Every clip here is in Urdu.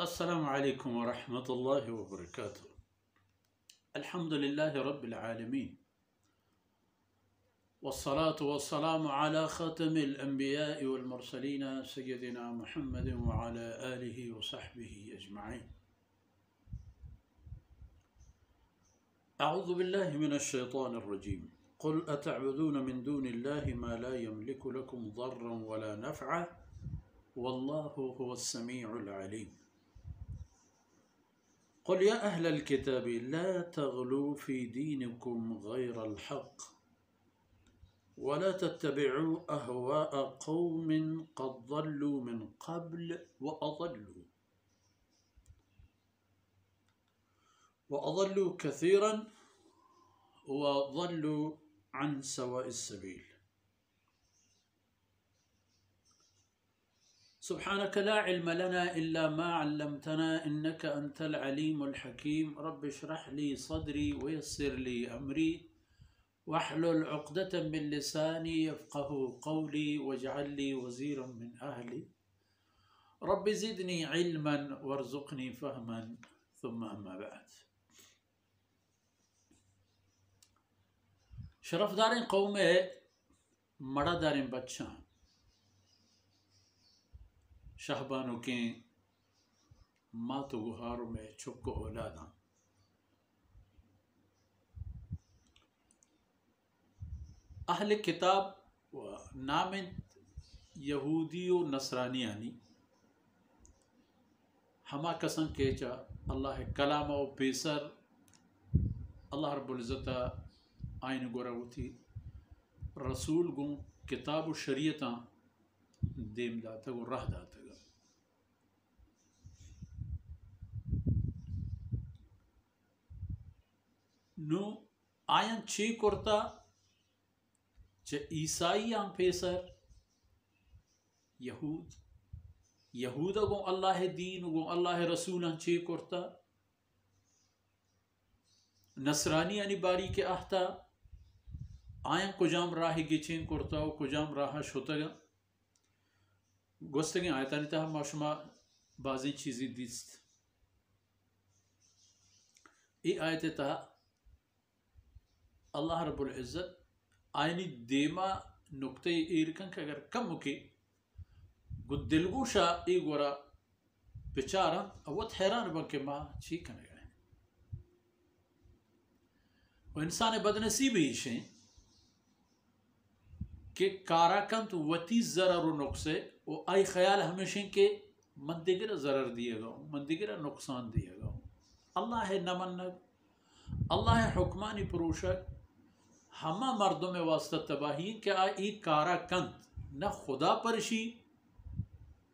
السلام عليكم ورحمة الله وبركاته. الحمد لله رب العالمين، والصلاة والسلام على خاتم الأنبياء والمرسلين سيدنا محمد وعلى آله وصحبه أجمعين. أعوذ بالله من الشيطان الرجيم. قل أتعبدون من دون الله ما لا يملك لكم ضرا ولا نفعا والله هو السميع العليم. قل يا أهل الكتاب لا تغلوا في دينكم غير الحق ولا تتبعوا أهواء قوم قد ضلوا من قبل وأضلوا كثيرا وضلوا عن سواء السبيل. سبحانك لا علم لنا إلا ما علمتنا إنك أنت العليم الحكيم. رب اشرح لي صدري ويسر لي أمري واحلل عقدة من لساني يفقه قولي واجعل لي وزيرا من أهلي. رب زدني علما وارزقني فهما. ثم أما بعد. شرف دارين قومه مڑا دارين بچان شہبانوں کے ماتو گہاروں میں چھکو اولاداں اہل کتاب و نامت یہودی و نصرانیانی ہما کسن کیچا اللہ کلام و پیسر اللہ رب العزت آئین گورا تھی رسول گوں کتاب و شریعتاں دیم داتا گو راہ داتا گا. نو آیاں چی کرتا چا عیسائی آن پیسر یہود گو اللہ دین گو اللہ رسول آن چی کرتا نصرانی آنی باری کے آہتا آیاں کجام راہی گچین کرتا و کجام راہ شتا گا گوستگی آیتانی تا ما شما بعضی چیزی دیست. ای آیت تا اللہ رب العزت آئینی دیما نکتے ایرکن کہ اگر کم ہوکی گو دلگوشا ای گورا بچارا اوت حیران بنکے ما چی کنے گئے و انسان بدنصیب ہیشیں کہ کاراکند وتی ضرر و نقصے و آئی خیال ہمیشہ کہ من دیگر ضرر دیے گا ہوں من دیگر نقصان دیے گا ہوں. اللہ نمنگ اللہ حکمانی پروشک ہما مردوں میں واسطہ تباہی کہ آئی کاراکند نہ خدا پرشی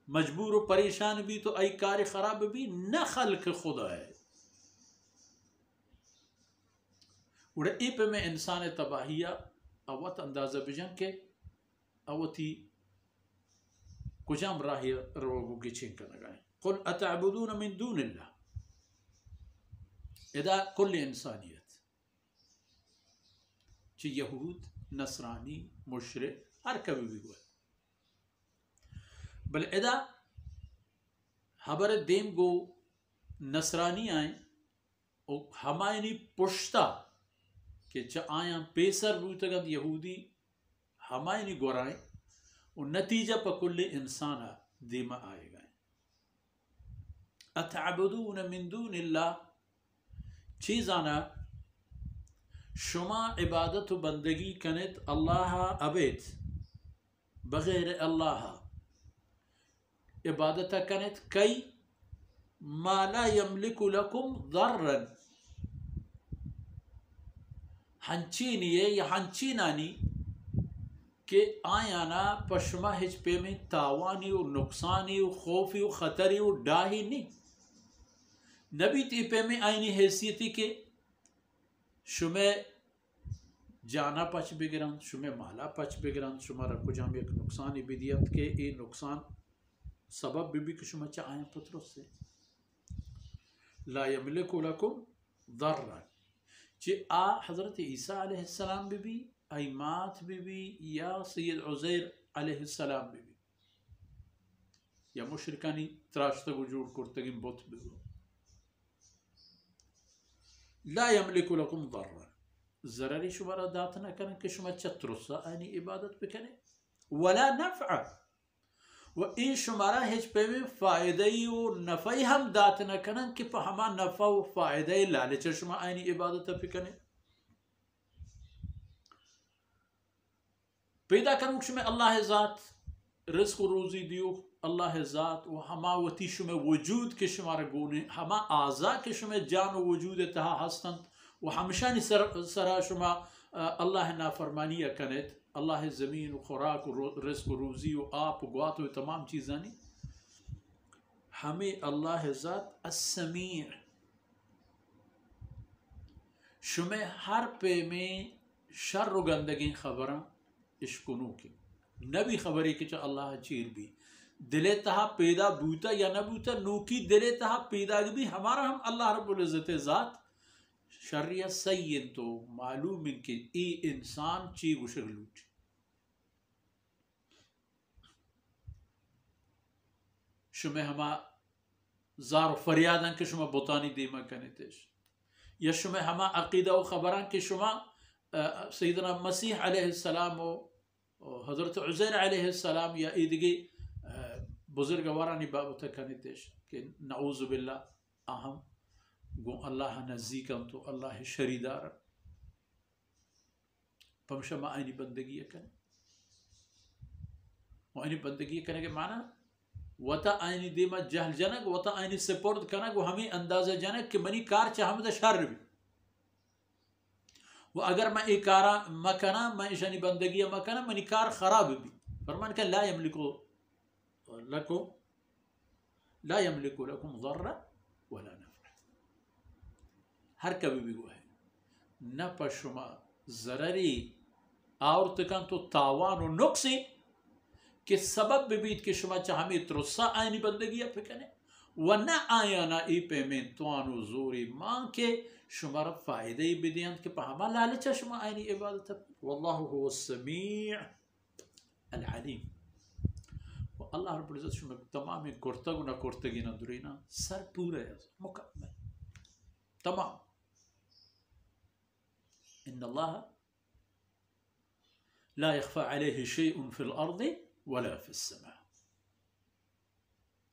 مجبور و پریشان بھی تو آئی کار خراب بھی نہ خلق خدا ہے. اڑے ای پہ میں انسان تباہیہ اوت اندازہ بجن کے اوتی کجام راہی روگو کی چھین کرنا گئے. قل اتعبدون من دون اللہ ادا کل انسانیت چی یہود نصرانی مشرک ہر کبھی بھی ہوئے بل ادا حبر دیم گو نصرانی آئیں اور ہمائنی پشتا کہ چا آیاں پیسر روتگند یہودی ہمائنی گورائیں اور نتیجہ پا کل انسانا دیما آئے گئے. اتعبدون من دون اللہ چیزانا شما عبادت و بندگی کنت اللہ ابیت بغیر اللہ عبادت کنت کئی ما لا یملک لکم ضررا ہنچینی یا ہنچینانی کہ آیانا پشما ہج پہ میں تاوانی و نقصانی و خوفی و خطری و ڈاہی نہیں نبی تی پہ میں آئینی حیثیتی کہ شمیں جانا پچ بگران شمیں مالا پچ بگران شما رکو جام ایک نقصانی بدیت کہ ای نقصان سبب بھی کہ شما چا آیاں پترس سے لا یملک لکم ضرر چی آ حضرت عیسیٰ علیہ السلام بھی ایمات بھی یا سید عزیر علیہ السلام بھی یا مشرکانی تراشتگو جوڑ کرتگیم بوت بگو لا یملک لکم ضرر ضرری شما را دات نکنن که شما چترسا آنی عبادت بکنه ولا نفع و این شما را هیچ پیمی فائدهی و نفعی هم دات نکنن که پا هما نفع و فائدهی لالچ شما آنی عبادت بکنه پیدا کرنو شما اللہ ذات رزق و روزی دیو اللہ ذات و ہما وتی شما وجود کے شما رگونے ہما اعضاء کے شما جان و وجود تہا ہستند و ہمشانی سرا شما اللہ نافرمانی کنت اللہ زمین و خوراک و رزق و روزی و آپ و گوات و تمام چیزانی ہمیں اللہ ذات السمیع شما ہر پہ میں شر و گندگی خبراں اشکنو کی نبی خبری کہ اللہ چیر بھی دلے تہا پیدا بوتا یا نہ بوتا نوکی دلے تہا پیدا بھی ہمارا ہم اللہ رب العزت ذات شریع سین تو معلوم ان کہ ای انسان چی گشگلوٹ شما ہما زار و فریادن کہ شما بطانی دیما کنیتش یا شما ہما عقیدہ و خبران کہ شما سیدنا مسیح علیہ السلام و حضرت عزیر علیہ السلام یا ایدگی بزرگوارانی بابتا کنیتش کہ نعوذ باللہ اہم گو اللہ نزدیکم تو اللہ شریدار پمشا ما آئینی بندگی کنے و آئینی بندگی کنے کے معنی وطا آئینی دیما جہل جنگ وطا آئینی سپورت کنگ و ہمیں اندازہ جنگ کہ منی کار چاہ ہمیں شر بھی و اگر میں ایک کارا مکنا میں اشانی بندگی مکنا منی کار خراب بھی فرمان کہ لا یملکو لکم ضر ولا نفع ہر کبھی بھی گو ہے نہ پشما ضرری اور تکن تو تاوان و نقصی کہ سبب ببیت کہ شما چاہمی ترسا آئینی بندگی پکنے و نہ آیانا ای پیمین توانو زوری مان کے شما را فائدہی بدیاند کہ پہما لالچا شما آئینی عبادت واللہ هو السمیع العلیم و اللہ رب العزت شما تمامی کرتگ و نہ کرتگی نہ درینا سر پورے مکمل تمام ان اللہ لا يخفى عليه شيء في الأرض ولا في السماء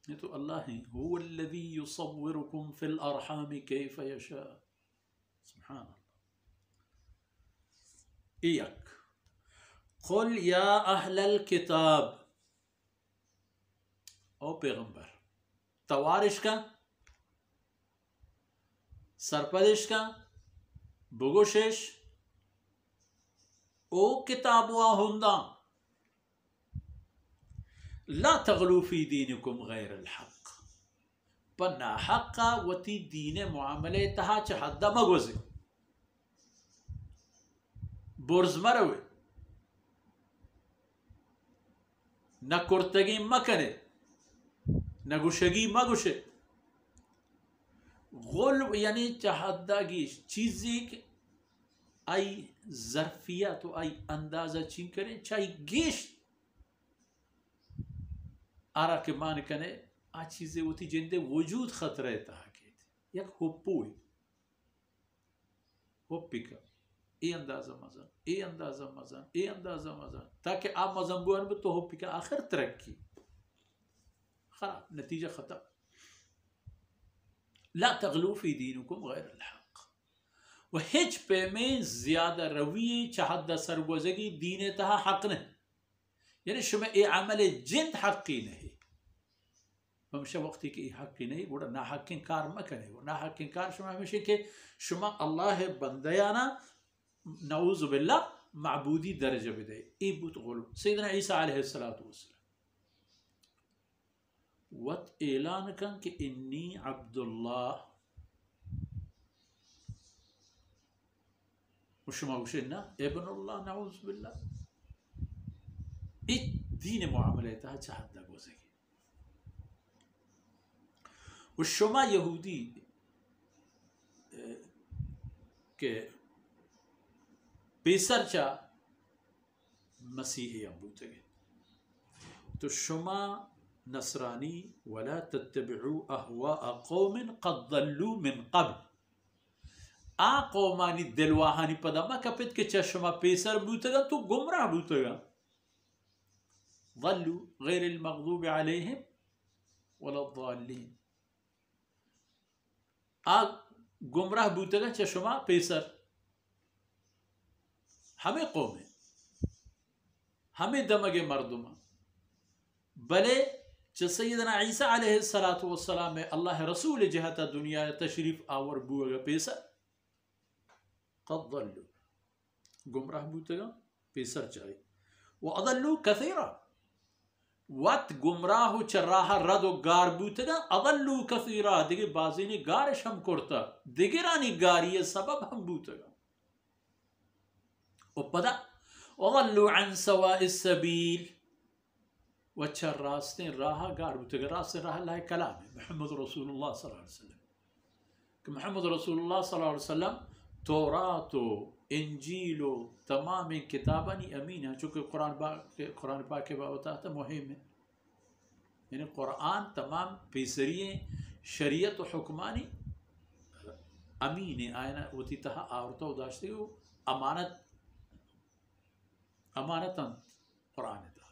یہ تو اللہ ہی هو الذي يصوركم في الأرحام كيف يشاء سبحان اللہ ایک قل یا اہل الکتاب او پیغمبر توارش کا سرپدش کا بگوشش او کتابوا ہندا لا تغلو فی دینکم غیر الحق پنا حقا وتی دین معاملے تہا چہدہ مگوزے برز مروے نہ کرتگی مکنے نہ گوشگی مگوشے غلو یعنی چہدہ گیش چیزی آئی ظرفیت و آئی اندازہ چین کریں چاہی گیش آرا کے مان کنے آ چیزیں ہوتی جندے وجود خطرہ تحقیق یک ہوپوئی ہوپی کا ای اندازہ مزن ای اندازہ مزن ای اندازہ مزن تاکہ آپ مزن بوان بھی تو ہوپی کا آخر ترقی خراب نتیجہ ختم لا تغلو فی دینکم غیر الحق و ہیچ پہ میں زیادہ روی چہدہ سرگوزگی دین تہا حق نہیں یعنی شما ای عمل جند حقی نہیں ہمیشہ وقتی کہ ای حقی نہیں بوڑا نا حقین کار مکنے نا حقین کار شما ہمیشہ کہ شما اللہ بندیانا نعوذ باللہ معبودی درجہ بدے ای بوت غلو سیدنا عیسیٰ علیہ السلام وات اعلان کن کہ انی عبداللہ و شما گوشنا ابن اللہ نعوذ باللہ ای دین معاملیتها چهدہ گوزگی و شما یہودی کہ پیسر چا مسیحی ابوتگی تو شما نصرانی ولا تتبعوا اهواء قوم قد ضلوا من قبل. آ قومانی دلواهانی پدا ما کپت که چشما پیسر بوتگا تو گمراه بوتگا. ضلوا غير المغضوب عليهم ولا الضالين. آ گمراه بوتگا چشما پیسر ہمیں قوم ہمیں دمگ مردم بلے چ سیدنا عیسیٰ علیہ السلام میں اللہ رسول جہتا دنیا تشریف آور بوگا پیسر قد ضلوا گمراہ بوتگا پیسر چاہی وَأَضَلُّوا كَثِيرًا وات گمراہ چراہ رد و گار بوتگا اضلوا كثيرا دیگه بازینی گارش ہم کرتا دیگرانی گاری سبب ہم بوتگا و پدا وَضَلُّوا عَنْ سَوَاءِ السَّبِيلِ وچر راستیں راہ گار بوتگا. راستیں راہ اللہ کلام ہے محمد رسول اللہ صلی اللہ علیہ وسلم کہ محمد رسول اللہ صلی اللہ علیہ وسلم تورات و انجیل و تمام کتابانی امین ہے چونکہ قرآن پاک کے بابتا تھا مہم ہے یعنی قرآن تمام پیسرییں شریعت و حکمانی امین ہے آئینہ وتی تہا آورتا و داشتے ہو امانتاً قرآن تھا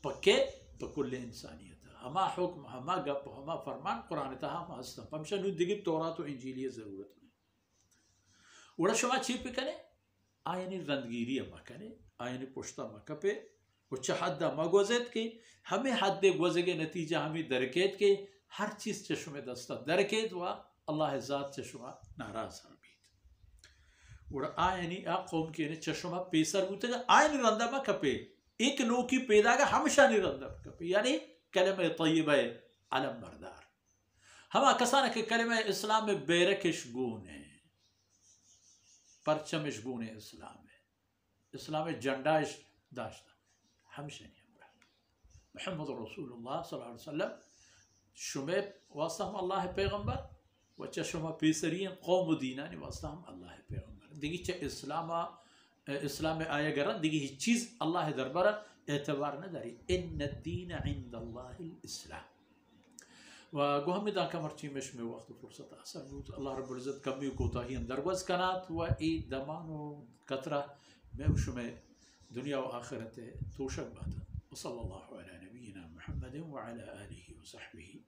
پکے بکل انسانیت ہما حکم ہما گپ ہما فرمان قرآن تھا ہم ہستم پمشا نو دیگر تورات و انجیلی ضرورت میں وڑا شما چی پہ کنے آئینی رندگیری اما کنے آئینی پشتا مکپے وچا حد اما گوزید کے ہمیں حد گوزے نتیجہ ہمیں درکیت کے ہر چیز چشم دستا درکیت و اللہ ذات چشمہ ناراض ہم بیت وڑا آئینی قوم کے چشمہ پیسر بوتے گا آئینی رندہ مکپے ایک نو کی پیدا گا ہمیشہ نہیں رندہ مکپے یعنی کلمہ طیبہ علم بردار ہما کسانا کہ کلمہ اسلام میں بیرکش گون ہے پرچمش گون اسلام ہے اسلام جنڈائش داشتا ہمیشہ نہیں ہمارا محمد رسول اللہ صلی اللہ علیہ وسلم شمیب واسطہ ہم اللہ پیغمبر وچا شما پیسرین قوم دینانی واسطہ ہم اللہ پیغمبر دیگی چا اسلام میں آیا گرن دیگی ہی چیز اللہ دربارہ اعتبار نہ داری ان الدین عند اللہ الاسلام و گوہمی دا کمرچی مش میں وقت فرصت اثر بود اللہ رب العزت کمی کو تاہیم درگوز کنات و ای دمان و قطرہ میں شما دنیا و آخرت توشک باتا وصلی اللہ علی نبینا محمد وعلى آلہ وصحبہ